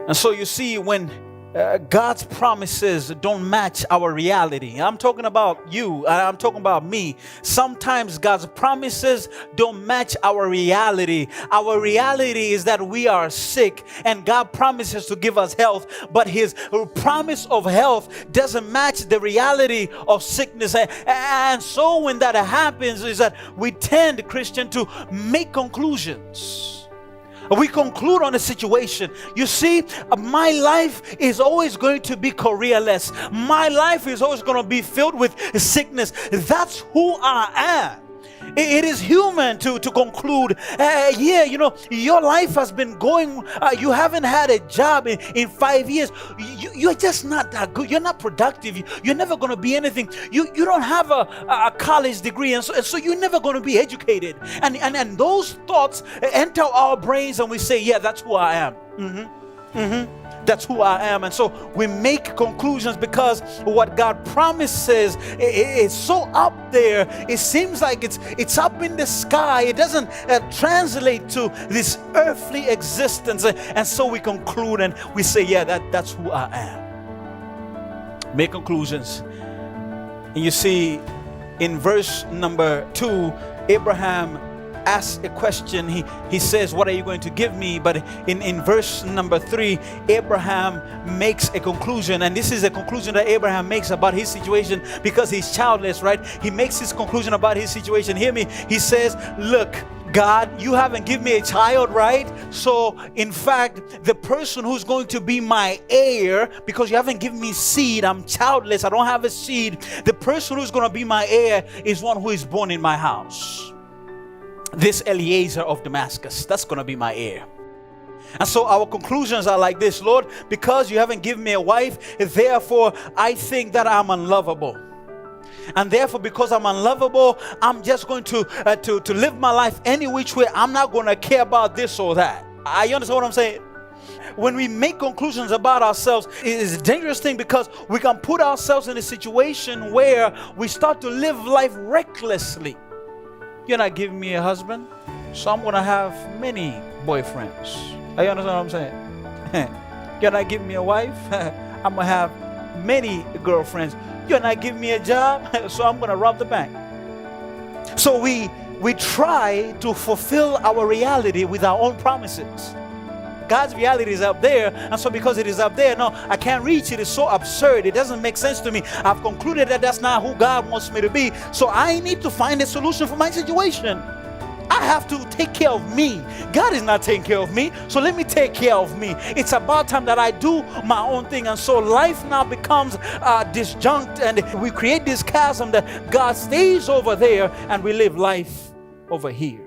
And so you see, when God's promises don't match our reality. I'm talking about you, I'm talking about me. Sometimes God's promises don't match our reality. Our reality is that we are sick, and God promises to give us health, but His promise of health doesn't match the reality of sickness. And so when that happens, is that we tend, Christian, to make conclusions. We conclude on a situation. You see, my life is always going to be careerless. My life is always going to be filled with sickness. That's who I am. It is human to conclude, your life has been going, you haven't had a job in 5 years. You're just not that good. You're not productive. You're never going to be anything. You don't have a college degree, and so you're never going to be educated. And those thoughts enter our brains, and we say, yeah, that's who I am. That's who I am. And so we make conclusions because what God promises is so up there. It seems like it's up in the sky. It doesn't translate to this earthly existence. And so we conclude and we say, yeah, that's who I am. Make conclusions. And you see, in verse number 2, Abraham asks a question. He says, what are you going to give me? But in verse number 3, Abraham makes a conclusion, and this is a conclusion that Abraham makes about his situation because he's childless, right? He makes his conclusion about his situation. Hear me. He says, look, God, you haven't given me a child, right? So in fact, the person who's going to be my heir, because you haven't given me seed, I'm childless, I don't have a seed. The person who's going to be my heir is one who is born in my house. This Eliezer of Damascus, that's going to be my heir. And so our conclusions are like this: Lord, because you haven't given me a wife, therefore I think that I'm unlovable. And therefore, because I'm unlovable, I'm just going to live my life any which way. I'm not going to care about this or that. You understand what I'm saying? When we make conclusions about ourselves, it is a dangerous thing because we can put ourselves in a situation where we start to live life recklessly. You're not giving me a husband, so I'm going to have many boyfriends. You understand what I'm saying? You're not giving me a wife, I'm going to have many girlfriends. You're not giving me a job, so I'm going to rob the bank. So we try to fulfill our reality with our own promises. God's reality is up there, and so because it is up there, no, I can't reach it. It's so absurd. It doesn't make sense to me. I've concluded that that's not who God wants me to be, so I need to find a solution for my situation. I have to take care of me. God is not taking care of me, so let me take care of me. It's about time that I do my own thing. And so life now becomes disjunct, and we create this chasm that God stays over there and we live life over here.